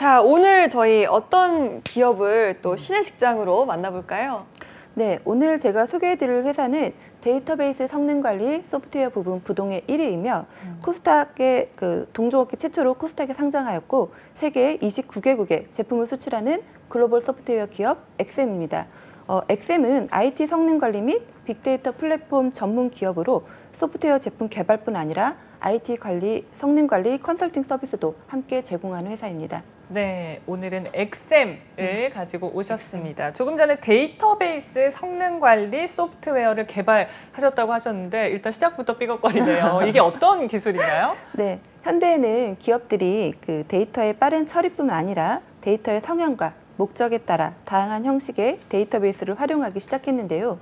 자, 오늘 저희 어떤 기업을 또 신의 직장으로 만나볼까요? 네, 오늘 제가 소개해드릴 회사는 데이터베이스 성능 관리 소프트웨어 부분 부동의 1위이며 코스닥의 동종업계 최초로 코스닥에 상장하였고 세계 29개국에 제품을 수출하는 글로벌 소프트웨어 기업 엑셈입니다. 엑셈은 IT 성능 관리 및 빅데이터 플랫폼 전문 기업으로 소프트웨어 제품 개발뿐 아니라 IT 관리, 성능 관리 컨설팅 서비스도 함께 제공하는 회사입니다. 네, 오늘은 엑셈을 가지고 오셨습니다. 조금 전에 데이터베이스 성능 관리 소프트웨어를 개발하셨다고 하셨는데 일단 시작부터 삐걱거리네요. 이게 어떤 기술인가요? 네, 현대에는 기업들이 데이터의 빠른 처리뿐 아니라 데이터의 성향과 목적에 따라 다양한 형식의 데이터베이스를 활용하기 시작했는데요.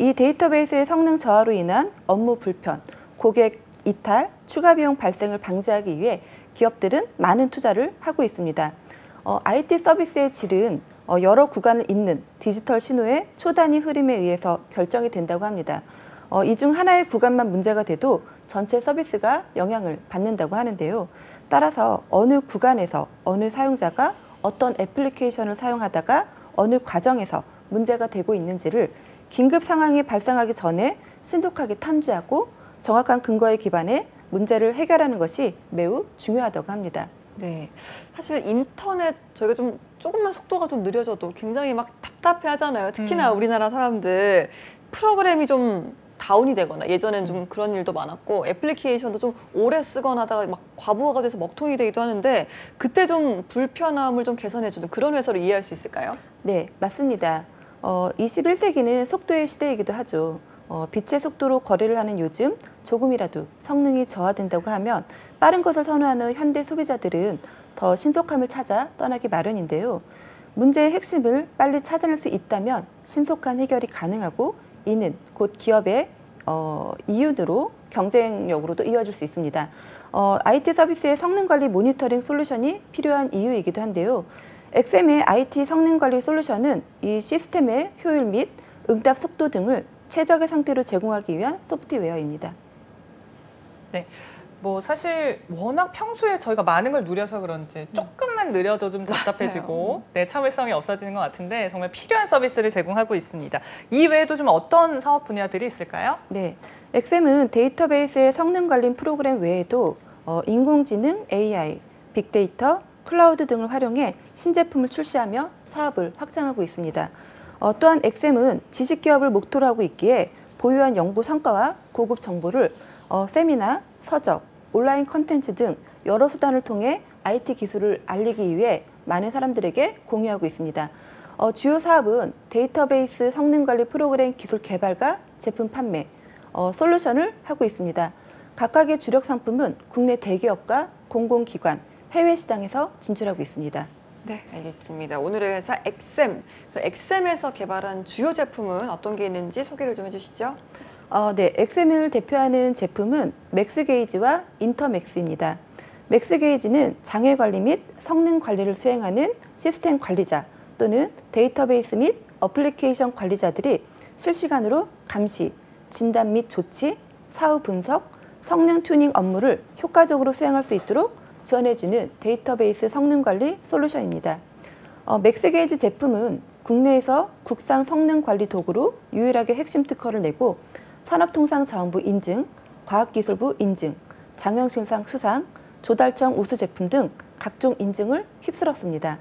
이 데이터베이스의 성능 저하로 인한 업무 불편, 고객 이탈, 추가 비용 발생을 방지하기 위해 기업들은 많은 투자를 하고 있습니다. IT 서비스의 질은 여러 구간을 잇는 디지털 신호의 초단위 흐름에 의해서 결정이 된다고 합니다. 이 중 하나의 구간만 문제가 돼도 전체 서비스가 영향을 받는다고 하는데요. 따라서 어느 구간에서 어느 사용자가 어떤 애플리케이션을 사용하다가 어느 과정에서 문제가 되고 있는지를 긴급 상황이 발생하기 전에 신속하게 탐지하고 정확한 근거에 기반해 문제를 해결하는 것이 매우 중요하다고 합니다. 네, 사실 인터넷 저희가 조금만 속도가 좀 느려져도 굉장히 막 답답해 하잖아요. 특히나 우리나라 사람들 프로그램이 좀 다운이 되거나 예전엔 좀 그런 일도 많았고 애플리케이션도 좀 오래 쓰거나 하다가 막 과부하가 돼서 먹통이 되기도 하는데 그때 좀 불편함을 좀 개선해주는 그런 회사로 이해할 수 있을까요? 네, 맞습니다. 21세기는 속도의 시대이기도 하죠. 빛의 속도로 거래를 하는 요즘 조금이라도 성능이 저하된다고 하면 빠른 것을 선호하는 현대 소비자들은 더 신속함을 찾아 떠나기 마련인데요. 문제의 핵심을 빨리 찾아낼 수 있다면 신속한 해결이 가능하고 이는 곧 기업의 이윤으로 경쟁력으로도 이어질 수 있습니다. IT 서비스의 성능 관리 모니터링 솔루션이 필요한 이유이기도 한데요. 엑셈의 IT 성능 관리 솔루션은 이 시스템의 효율 및 응답 속도 등을 최적의 상태로 제공하기 위한 소프트웨어입니다. 네, 뭐 사실 워낙 평소에 저희가 많은 걸 누려서 그런지 조금만 느려져 좀 답답해지고 네, 참을성이 없어지는 것 같은데 정말 필요한 서비스를 제공하고 있습니다. 이 외에도 좀 어떤 사업 분야들이 있을까요? 네, 엑셈은 데이터베이스의 성능 관리 프로그램 외에도 인공지능, AI, 빅데이터, 클라우드 등을 활용해 신제품을 출시하며 사업을 확장하고 있습니다. 또한 엑셈은 지식기업을 목표로 하고 있기에 보유한 연구 성과와 고급 정보를 세미나, 서적, 온라인 컨텐츠 등 여러 수단을 통해 IT 기술을 알리기 위해 많은 사람들에게 공유하고 있습니다. 주요 사업은 데이터베이스 성능관리 프로그램 기술 개발과 제품 판매, 솔루션을 하고 있습니다. 각각의 주력 상품은 국내 대기업과 공공기관, 해외 시장에서 진출하고 있습니다. 네, 알겠습니다. 오늘의 회사 엑셈, 엑셈에서 개발한 주요 제품은 어떤 게 있는지 소개를 좀 해주시죠. 네, 엑셈을 대표하는 제품은 맥스게이지와 인터맥스입니다. 맥스게이지는 장애 관리 및 성능 관리를 수행하는 시스템 관리자 또는 데이터베이스 및 어플리케이션 관리자들이 실시간으로 감시, 진단 및 조치, 사후 분석, 성능 튜닝 업무를 효과적으로 수행할 수 있도록 지원해주는 데이터베이스 성능 관리 솔루션입니다. 맥스게이지 제품은 국내에서 국산 성능 관리 도구로 유일하게 핵심 특허를 내고 산업통상자원부 인증, 과학기술부 인증, 장영신상 수상, 조달청 우수 제품 등 각종 인증을 휩쓸었습니다.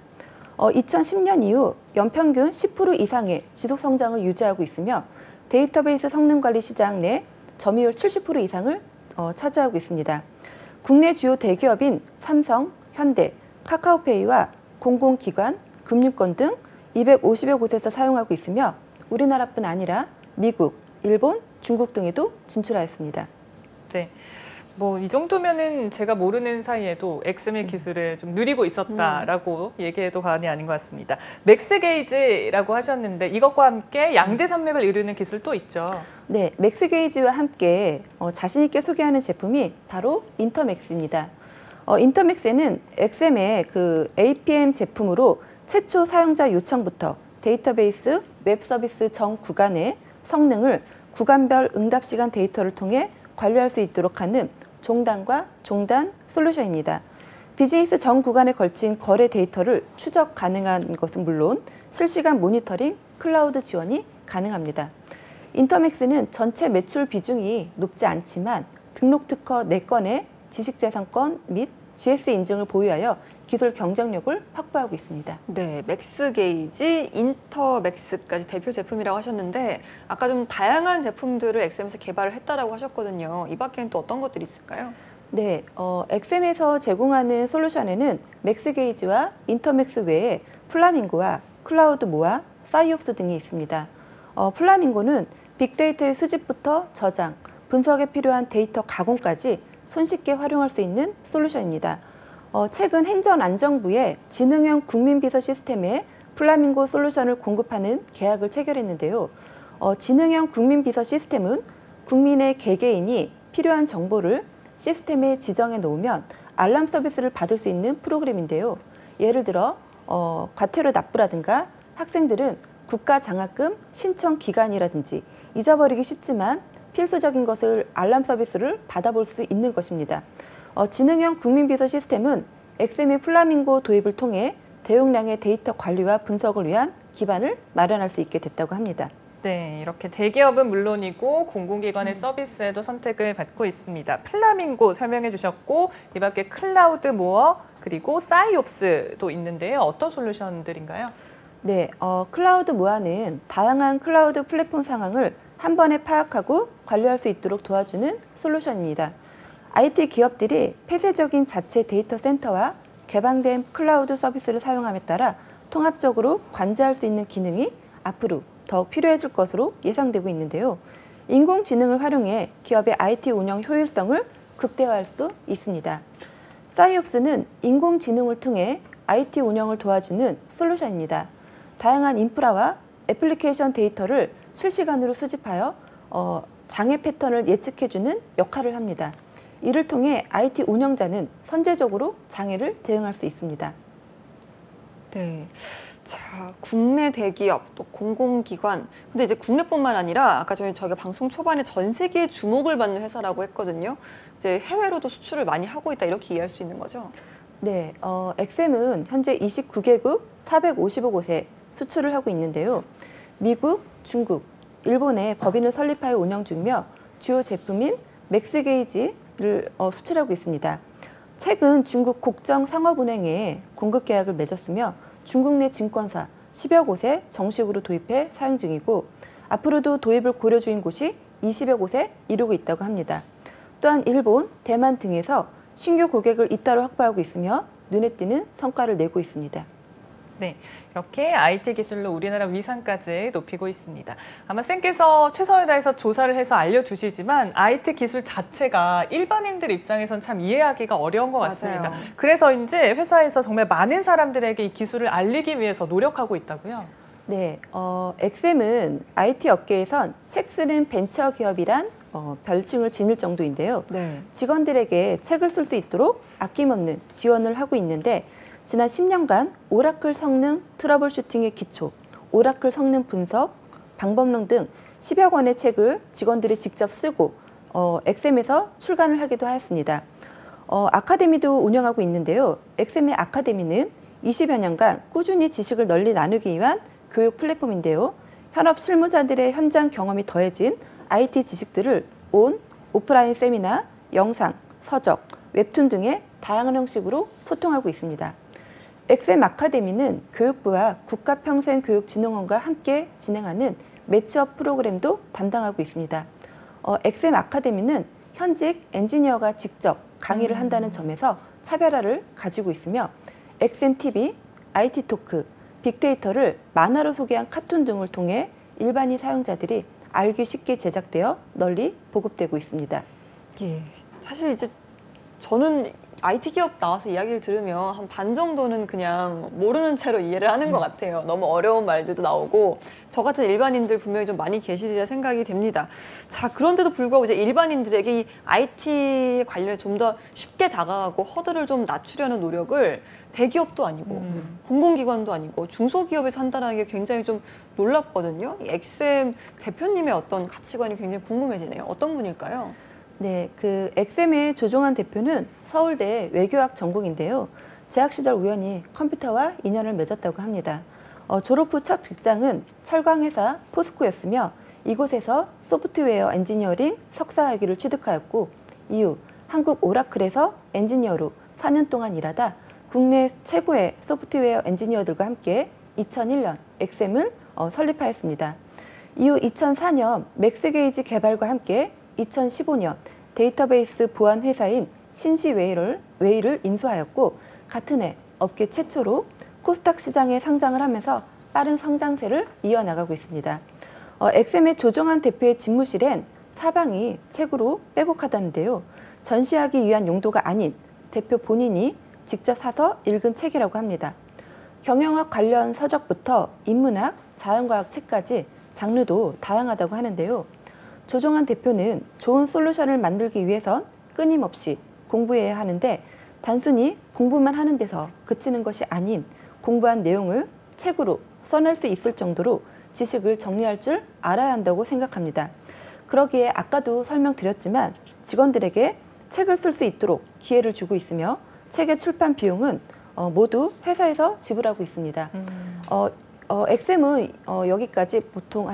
2010년 이후 연평균 10% 이상의 지속 성장을 유지하고 있으며 데이터베이스 성능 관리 시장 내 점유율 70% 이상을 차지하고 있습니다. 국내 주요 대기업인 삼성, 현대, 카카오페이와 공공기관, 금융권 등 250여 곳에서 사용하고 있으며 우리나라뿐 아니라 미국, 일본, 중국 등에도 진출하였습니다. 네. 뭐 이 정도면은 제가 모르는 사이에도 엑셈의 기술을 좀 누리고 있었다라고 얘기해도 과언이 아닌 것 같습니다. 맥스게이지라고 하셨는데 이것과 함께 양대 산맥을 이루는 기술 또 있죠. 네, 맥스게이지와 함께 자신 있게 소개하는 제품이 바로 인터맥스입니다. 인터맥스는 엑셈의 APM 제품으로 최초 사용자 요청부터 데이터베이스 웹 서비스 전 구간의 성능을 구간별 응답 시간 데이터를 통해 관리할 수 있도록 하는 종단과 종단 솔루션입니다. 비즈니스 전 구간에 걸친 거래 데이터를 추적 가능한 것은 물론 실시간 모니터링, 클라우드 지원이 가능합니다. 인터맥스는 전체 매출 비중이 높지 않지만 등록 특허 4건의 지식재산권 및 GS 인증을 보유하여 기술 경쟁력을 확보하고 있습니다. 네, 맥스게이지, 인터맥스까지 대표 제품이라고 하셨는데 아까 좀 다양한 제품들을 엑셈에서 개발을 했다라고 하셨거든요. 이 밖에는 또 어떤 것들이 있을까요? 네, 엑셈에서 제공하는 솔루션에는 맥스게이지와 인터맥스 외에 플라밍고와 클라우드 모아, 사이옵스 등이 있습니다. 플라밍고는 빅데이터의 수집부터 저장, 분석에 필요한 데이터 가공까지 손쉽게 활용할 수 있는 솔루션입니다. 최근 행정안전부의 지능형 국민비서 시스템에 플라밍고 솔루션을 공급하는 계약을 체결했는데요. 지능형 국민비서 시스템은 국민의 개개인이 필요한 정보를 시스템에 지정해 놓으면 알람 서비스를 받을 수 있는 프로그램인데요. 예를 들어 과태료 납부라든가 학생들은 국가장학금 신청 기간이라든지 잊어버리기 쉽지만 필수적인 것을 알람 서비스를 받아볼 수 있는 것입니다. 지능형 국민비서 시스템은 엑셈의 플라밍고 도입을 통해 대용량의 데이터 관리와 분석을 위한 기반을 마련할 수 있게 됐다고 합니다. 네, 이렇게 대기업은 물론이고 공공기관의 서비스에도 선택을 받고 있습니다. 플라밍고 설명해 주셨고 이 밖에 클라우드 모어 그리고 사이옵스도 있는데요. 어떤 솔루션들인가요? 네, 클라우드 모아는 다양한 클라우드 플랫폼 상황을 한 번에 파악하고 관리할 수 있도록 도와주는 솔루션입니다. IT 기업들이 폐쇄적인 자체 데이터 센터와 개방된 클라우드 서비스를 사용함에 따라 통합적으로 관제할 수 있는 기능이 앞으로 더욱 필요해질 것으로 예상되고 있는데요. 인공지능을 활용해 기업의 IT 운영 효율성을 극대화할 수 있습니다. 사이옵스는 인공지능을 통해 IT 운영을 도와주는 솔루션입니다. 다양한 인프라와 애플리케이션 데이터를 실시간으로 수집하여 장애 패턴을 예측해주는 역할을 합니다. 이를 통해 IT 운영자는 선제적으로 장애를 대응할 수 있습니다. 네. 자, 국내 대기업, 또 공공기관. 근데 이제 국내뿐만 아니라 아까 저희가 방송 초반에 전 세계에 주목을 받는 회사라고 했거든요. 이제 해외로도 수출을 많이 하고 있다 이렇게 이해할 수 있는 거죠? 네, 엑셈은 현재 29개국 455곳에 수출을 하고 있는데요. 미국, 중국, 일본에 법인을 설립하여 운영 중이며 주요 제품인 맥스게이지를 수출하고 있습니다. 최근 중국 곡정상업은행에 공급 계약을 맺었으며 중국 내 증권사 10여 곳에 정식으로 도입해 사용 중이고 앞으로도 도입을 고려 중인 곳이 20여 곳에 이르고 있다고 합니다. 또한 일본, 대만 등에서 신규 고객을 잇따라 확보하고 있으며 눈에 띄는 성과를 내고 있습니다. 네, 이렇게 IT 기술로 우리나라 위상까지 높이고 있습니다. 아마 쌤께서 최선을 다해서 조사를 해서 알려주시지만 IT 기술 자체가 일반인들 입장에선 참 이해하기가 어려운 것 같습니다. 맞아요. 그래서인지 회사에서 정말 많은 사람들에게 이 기술을 알리기 위해서 노력하고 있다고요? 네, 엑셈은 IT 업계에선 책 쓰는 벤처 기업이란 별칭을 지닐 정도인데요. 네. 직원들에게 책을 쓸 수 있도록 아낌없는 지원을 하고 있는데 지난 10년간 오라클 성능 트러블 슈팅의 기초, 오라클 성능 분석, 방법론 등 10여 권의 책을 직원들이 직접 쓰고 엑셈에서 출간을 하기도 하였습니다. 아카데미도 운영하고 있는데요. 엑셈의 아카데미는 20여 년간 꾸준히 지식을 널리 나누기 위한 교육 플랫폼인데요. 현업 실무자들의 현장 경험이 더해진 IT 지식들을 온, 오프라인 세미나, 영상, 서적, 웹툰 등의 다양한 형식으로 소통하고 있습니다. 엑셈 아카데미는 교육부와 국가평생교육진흥원과 함께 진행하는 매치업 프로그램도 담당하고 있습니다. 엑셈 아카데미는 현직 엔지니어가 직접 강의를 한다는 점에서 차별화를 가지고 있으며 엑셈 TV, IT 토크, 빅데이터를 만화로 소개한 카툰 등을 통해 일반인 사용자들이 알기 쉽게 제작되어 널리 보급되고 있습니다. 예. 사실 이제 저는 IT 기업 나와서 이야기를 들으면 한 반 정도는 그냥 모르는 채로 이해를 하는 것 같아요. 너무 어려운 말들도 나오고 저 같은 일반인들 분명히 좀 많이 계시리라 생각이 됩니다. 자, 그런데도 불구하고 이제 일반인들에게 이 IT 관련해 좀 더 쉽게 다가가고 허들을 좀 낮추려는 노력을 대기업도 아니고 공공기관도 아니고 중소기업에서 한다는 게 굉장히 좀 놀랍거든요. 이 엑셈 대표님의 어떤 가치관이 굉장히 궁금해지네요. 어떤 분일까요? 네, 그 엑셈의 조종환 대표는 서울대 외교학 전공인데요. 재학 시절 우연히 컴퓨터와 인연을 맺었다고 합니다. 졸업 후 첫 직장은 철강회사 포스코였으며 이곳에서 소프트웨어 엔지니어링 석사 학위를 취득하였고 이후 한국 오라클에서 엔지니어로 4년 동안 일하다 국내 최고의 소프트웨어 엔지니어들과 함께 2001년 엑셈을 설립하였습니다. 이후 2004년 맥스게이지 개발과 함께 2015년 데이터베이스 보안 회사인 신시웨이를 인수하였고 같은 해 업계 최초로 코스닥 시장에 상장을 하면서 빠른 성장세를 이어나가고 있습니다. 엑셈의 조종환 대표의 집무실엔 사방이 책으로 빼곡하다는데요. 전시하기 위한 용도가 아닌 대표 본인이 직접 사서 읽은 책이라고 합니다. 경영학 관련 서적부터 인문학, 자연과학 책까지 장르도 다양하다고 하는데요. 조종환 대표는 좋은 솔루션을 만들기 위해선 끊임없이 공부해야 하는데 단순히 공부만 하는 데서 그치는 것이 아닌 공부한 내용을 책으로 써낼 수 있을 정도로 지식을 정리할 줄 알아야 한다고 생각합니다. 그러기에 아까도 설명드렸지만 직원들에게 책을 쓸 수 있도록 기회를 주고 있으며 책의 출판 비용은 모두 회사에서 지불하고 있습니다. 엑셈은 여기까지 보통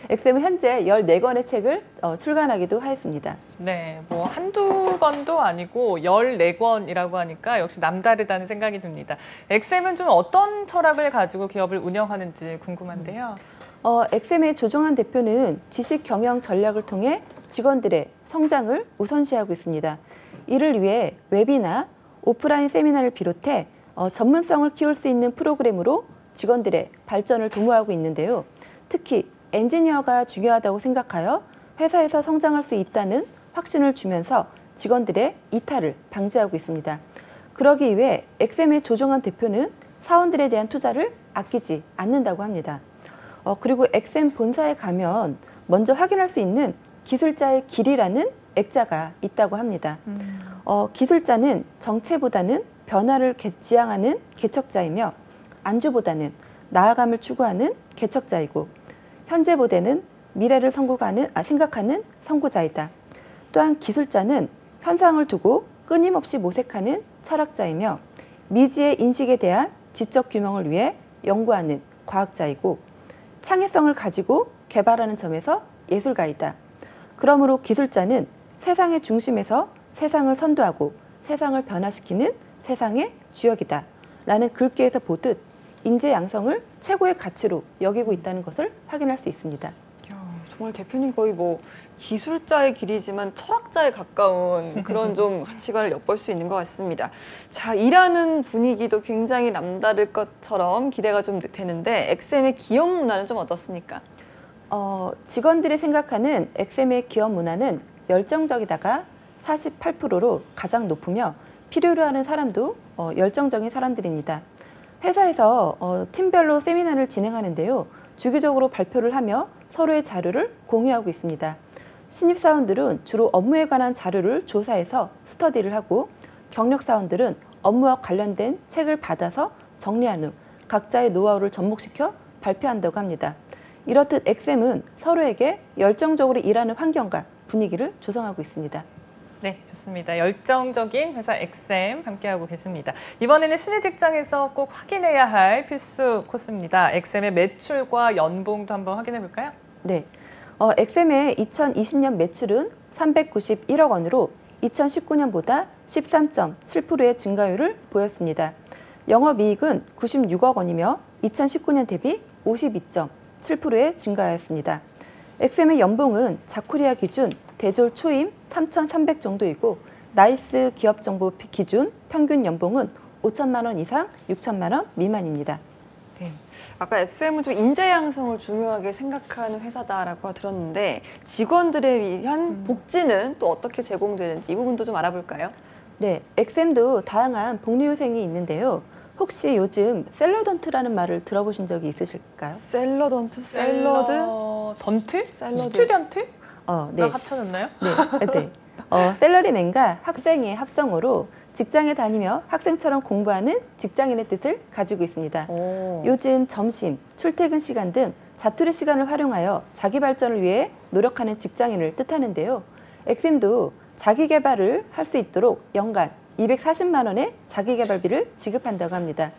엑셈은 현재 14권의 책을 출간하기도 하였습니다. 네, 뭐 한두 권도 아니고 14권이라고 하니까 역시 남다르다는 생각이 듭니다. 엑셈은 좀 어떤 철학을 가지고 기업을 운영하는지 궁금한데요. 엑셈의 조종환 대표는 지식 경영 전략을 통해 직원들의 성장을 우선시하고 있습니다. 이를 위해 웹이나 오프라인 세미나를 비롯해 전문성을 키울 수 있는 프로그램으로 직원들의 발전을 도모하고 있는데요. 특히 엔지니어가 중요하다고 생각하여 회사에서 성장할 수 있다는 확신을 주면서 직원들의 이탈을 방지하고 있습니다. 그러기 위해 엑셈의 조종환 대표는 사원들에 대한 투자를 아끼지 않는다고 합니다. 그리고 엑셈 본사에 가면 먼저 확인할 수 있는 기술자의 길이라는 액자가 있다고 합니다. 기술자는 정체보다는 변화를 지향하는 개척자이며 안주보다는 나아감을 추구하는 개척자이고 현재보다는 미래를 생각하는 선구자이다. 또한 기술자는 현상을 두고 끊임없이 모색하는 철학자이며 미지의 인식에 대한 지적 규명을 위해 연구하는 과학자이고 창의성을 가지고 개발하는 점에서 예술가이다. 그러므로 기술자는 세상의 중심에서 세상을 선도하고 세상을 변화시키는 세상의 주역이다. 라는 글귀에서 보듯 인재 양성을 최고의 가치로 여기고 있다는 것을 확인할 수 있습니다. 정말 대표님 거의 뭐 기술자의 길이지만 철학자에 가까운 그런 좀 가치관을 엿볼 수 있는 것 같습니다. 자, 일하는 분위기도 굉장히 남다를 것처럼 기대가 좀 되는데 엑셈의 기업 문화는 좀 어떻습니까? 직원들이 생각하는 엑셈의 기업 문화는 열정적이다가 48%로 가장 높으며 필요로 하는 사람도 열정적인 사람들입니다. 회사에서 팀별로 세미나를 진행하는데요. 주기적으로 발표를 하며 서로의 자료를 공유하고 있습니다. 신입사원들은 주로 업무에 관한 자료를 조사해서 스터디를 하고 경력사원들은 업무와 관련된 책을 받아서 정리한 후 각자의 노하우를 접목시켜 발표한다고 합니다. 이렇듯 엑셈은 서로에게 열정적으로 일하는 환경과 분위기를 조성하고 있습니다. 네, 좋습니다. 열정적인 회사 엑셈 함께하고 계십니다. 이번에는 신의 직장에서 꼭 확인해야 할 필수 코스입니다. 엑셈의 매출과 연봉도 한번 확인해 볼까요? 네, 엑셈의 2020년 매출은 391억 원으로 2019년보다 13.7%의 증가율을 보였습니다. 영업이익은 96억 원이며 2019년 대비 52.7%의 증가하였습니다. 엑셈의 연봉은 자코리아 기준 대졸 초임 3,300 정도이고 나이스 기업 정보 기준 평균 연봉은 5천만 원 이상 6천만 원 미만입니다. 네. 아까 엑셈은 좀 인재 양성을 중요하게 생각하는 회사다라고 들었는데 직원들에 위한 복지는 또 어떻게 제공되는지 이 부분도 좀 알아볼까요? 네, 엑셈도 다양한 복리 후생이 있는데요. 혹시 요즘 샐러던트라는 말을 들어보신 적이 있으실까요? 샐러던트? 샐러드? 던트? 샐러드. 스튜던트? 네. 합쳐졌나요? 네. 샐러리맨과 학생의 합성어로 직장에 다니며 학생처럼 공부하는 직장인의 뜻을 가지고 있습니다. 요즘 점심, 출퇴근 시간 등 자투리 시간을 활용하여 자기 발전을 위해 노력하는 직장인을 뜻하는데요. 엑셈도 자기 개발을 할 수 있도록 연간 240만 원의 자기 개발비를 지급한다고 합니다.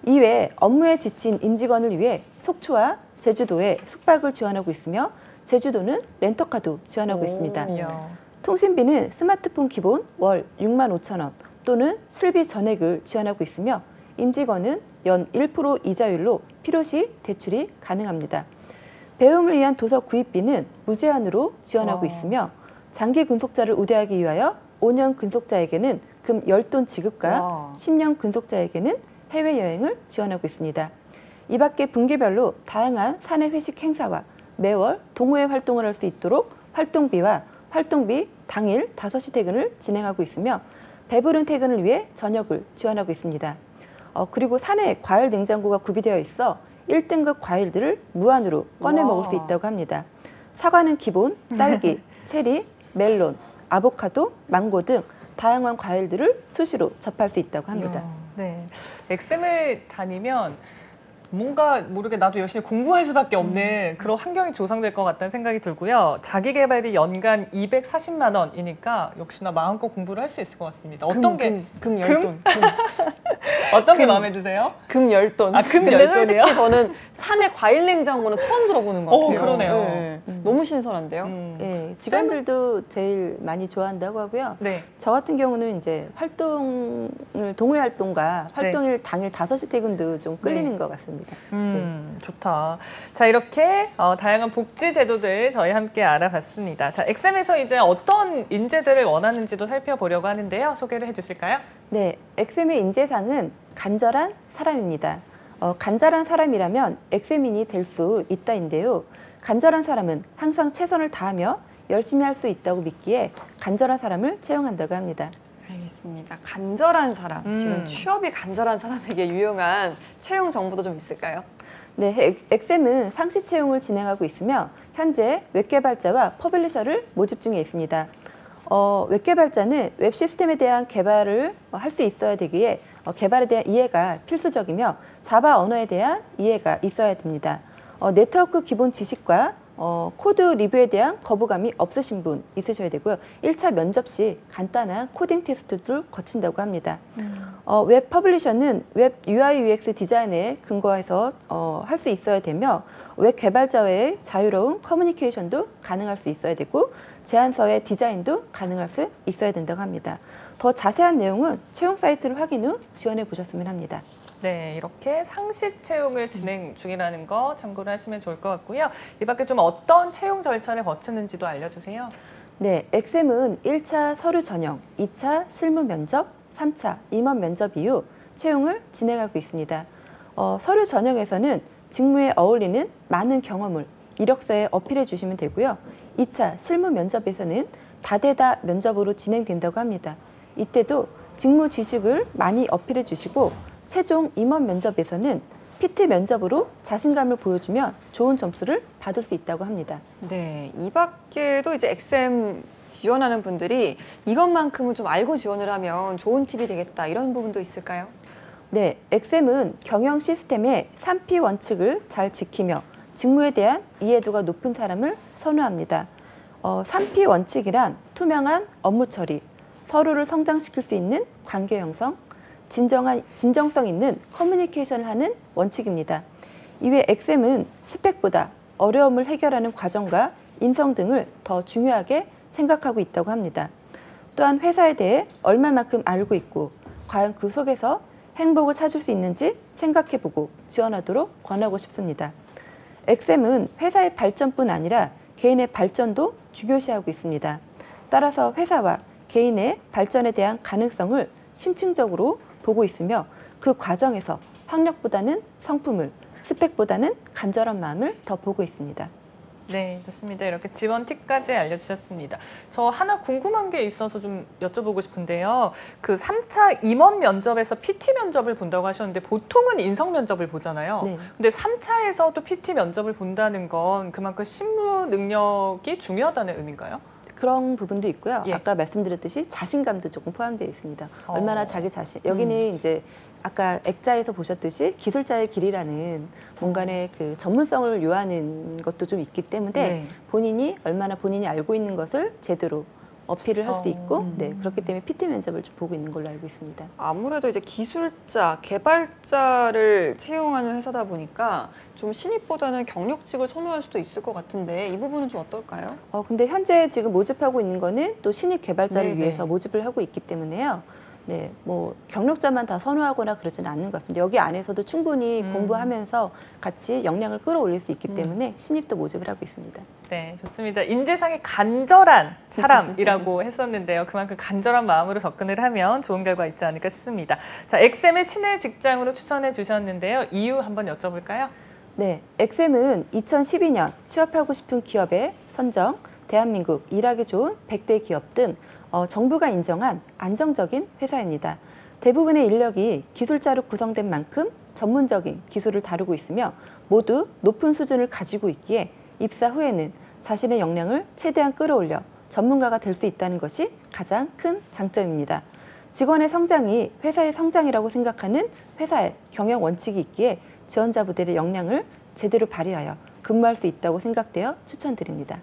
이외에 업무에 지친 임직원을 위해 속초와 제주도에 숙박을 지원하고 있으며 제주도는 렌터카도 지원하고 있습니다. 이야. 통신비는 스마트폰 기본 월 6만 5천 원 또는 실비 전액을 지원하고 있으며 임직원은 연 1% 이자율로 필요시 대출이 가능합니다. 배움을 위한 도서 구입비는 무제한으로 지원하고 있으며 장기 근속자를 우대하기 위하여 5년 근속자에게는 금 10돈 지급과 10년 근속자에게는 해외여행을 지원하고 있습니다. 이 밖에 분기별로 다양한 사내 회식 행사와 매월 동호회 활동을 할 수 있도록 활동비와 활동비 당일 5시 퇴근을 진행하고 있으며 배부른 퇴근을 위해 저녁을 지원하고 있습니다. 그리고 사내 과일 냉장고가 구비되어 있어 1등급 과일들을 무한으로 꺼내 먹을 수 있다고 합니다. 사과는 기본, 딸기, 체리, 멜론, 아보카도, 망고 등 다양한 과일들을 수시로 접할 수 있다고 합니다. 네, 엑셈을 다니면 뭔가 모르게 나도 열심히 공부할 수밖에 없는 그런 환경이 조성될 것 같다는 생각이 들고요. 자기개발이 연간 240만 원이니까 역시나 마음껏 공부를 할 수 있을 것 같습니다. 어떤 게 금 10돈. 어떤 게 마음에 드세요? 금 10돈. 아, 금 근데 10돈이요? 솔직히 저는 사내 과일 냉장고는 처음 들어보는 것 같아요. 그러네요. 네. 너무 신선한데요. 네, 직원들도 제일 많이 좋아한다고 하고요. 네. 저 같은 경우는 이제 동호회 활동과 활동일 당일 5시 퇴근도 좀 끌리는 것 같습니다. 좋다. 자, 이렇게 다양한 복지 제도들 저희 함께 알아봤습니다. 자, 엑셈에서 이제 어떤 인재들을 원하는지도 살펴보려고 하는데요. 소개를 해주실까요? 네, 엑셈의 인재상은 간절한 사람입니다. 간절한 사람이라면 엑셈인이 될 수 있다인데요. 간절한 사람은 항상 최선을 다하며 열심히 할 수 있다고 믿기에 간절한 사람을 채용한다고 합니다. 알겠습니다. 간절한 사람. 지금 취업이 간절한 사람에게 유용한 채용 정보도 좀 있을까요? 네, 엑셈은 상시 채용을 진행하고 있으며 현재 웹개발자와 퍼블리셔를 모집 중에 있습니다. 웹개발자는 웹 시스템에 대한 개발을 할 수 있어야 되기에 개발에 대한 이해가 필수적이며 자바 언어에 대한 이해가 있어야 됩니다. 네트워크 기본 지식과 코드 리뷰에 대한 거부감이 없으신 분 있으셔야 되고요. 1차 면접 시 간단한 코딩 테스트를 거친다고 합니다. 웹 퍼블리셔는 웹 UI UX 디자인에 근거해서 할 수 있어야 되며 웹 개발자와의 자유로운 커뮤니케이션도 가능할 수 있어야 되고 제안서의 디자인도 가능할 수 있어야 된다고 합니다. 더 자세한 내용은 채용 사이트를 확인 후 지원해 보셨으면 합니다. 네, 이렇게 상시 채용을 진행 중이라는 거 참고를 하시면 좋을 것 같고요. 이 밖에 좀 어떤 채용 절차를 거치는지도 알려주세요. 네, 엑셈은 1차 서류 전형, 2차 실무 면접, 3차 임원 면접 이후 채용을 진행하고 있습니다. 서류 전형에서는 직무에 어울리는 많은 경험을 이력서에 어필해 주시면 되고요. 2차 실무 면접에서는 다대다 면접으로 진행된다고 합니다. 이때도 직무 지식을 많이 어필해 주시고 최종 임원 면접에서는 PT 면접으로 자신감을 보여주면 좋은 점수를 받을 수 있다고 합니다. 네, 이 밖에도 이제 엑셈 지원하는 분들이 이것만큼은 좀 알고 지원을 하면 좋은 팁이 되겠다 이런 부분도 있을까요? 네, 엑셈은 경영 시스템의 3P 원칙을 잘 지키며 직무에 대한 이해도가 높은 사람을 선호합니다. 3P 원칙이란 투명한 업무 처리, 서로를 성장시킬 수 있는 관계 형성, 진정성 있는 커뮤니케이션을 하는 원칙입니다. 이외 엑셈은 스펙보다 어려움을 해결하는 과정과 인성 등을 더 중요하게 생각하고 있다고 합니다. 또한 회사에 대해 얼마만큼 알고 있고 과연 그 속에서 행복을 찾을 수 있는지 생각해보고 지원하도록 권하고 싶습니다. 엑셈은 회사의 발전뿐 아니라 개인의 발전도 중요시하고 있습니다. 따라서 회사와 개인의 발전에 대한 가능성을 심층적으로 보고 있으며 그 과정에서 학력보다는 성품을, 스펙보다는 간절한 마음을 더 보고 있습니다. 네, 좋습니다. 이렇게 지원 팁까지 알려주셨습니다. 저 하나 궁금한 게 있어서 좀 여쭤보고 싶은데요. 그 3차 임원 면접에서 PT 면접을 본다고 하셨는데 보통은 인성 면접을 보잖아요. 네. 근데 3차에서도 PT 면접을 본다는 건 그만큼 실무 능력이 중요하다는 의미인가요? 그런 부분도 있고요. 예. 아까 말씀드렸듯이 자신감도 조금 포함되어 있습니다. 얼마나 자기 자신, 여기는 이제 아까 액자에서 보셨듯이 기술자의 길이라는 뭔가의 그 전문성을 요하는 것도 좀 있기 때문에 네. 본인이 얼마나 본인이 알고 있는 것을 제대로 어필을 할 수 있고 네, 그렇기 때문에 PT 면접을 좀 보고 있는 걸로 알고 있습니다. 아무래도 이제 기술자, 개발자를 채용하는 회사다 보니까 좀 신입보다는 경력직을 선호할 수도 있을 것 같은데 이 부분은 좀 어떨까요? 근데 현재 지금 모집하고 있는 거는 또 신입 개발자를 네네. 위해서 모집을 하고 있기 때문에요. 네, 뭐 경력자만 다 선호하거나 그러지는 않는 것 같습니다. 여기 안에서도 충분히 공부하면서 같이 역량을 끌어올릴 수 있기 때문에 신입도 모집을 하고 있습니다. 네, 좋습니다. 인재상이 간절한 사람이라고 했었는데요. 그만큼 간절한 마음으로 접근을 하면 좋은 결과 있지 않을까 싶습니다. 자, 엑셈을 신의 직장으로 추천해 주셨는데요. 이유 한번 여쭤볼까요? 네, 엑셈은 2012년 취업하고 싶은 기업의 선정, 대한민국 일하기 좋은 100대 기업 등 정부가 인정한 안정적인 회사입니다. 대부분의 인력이 기술자로 구성된 만큼 전문적인 기술을 다루고 있으며 모두 높은 수준을 가지고 있기에 입사 후에는 자신의 역량을 최대한 끌어올려 전문가가 될 수 있다는 것이 가장 큰 장점입니다. 직원의 성장이 회사의 성장이라고 생각하는 회사의 경영 원칙이 있기에 지원자분들의 역량을 제대로 발휘하여 근무할 수 있다고 생각되어 추천드립니다.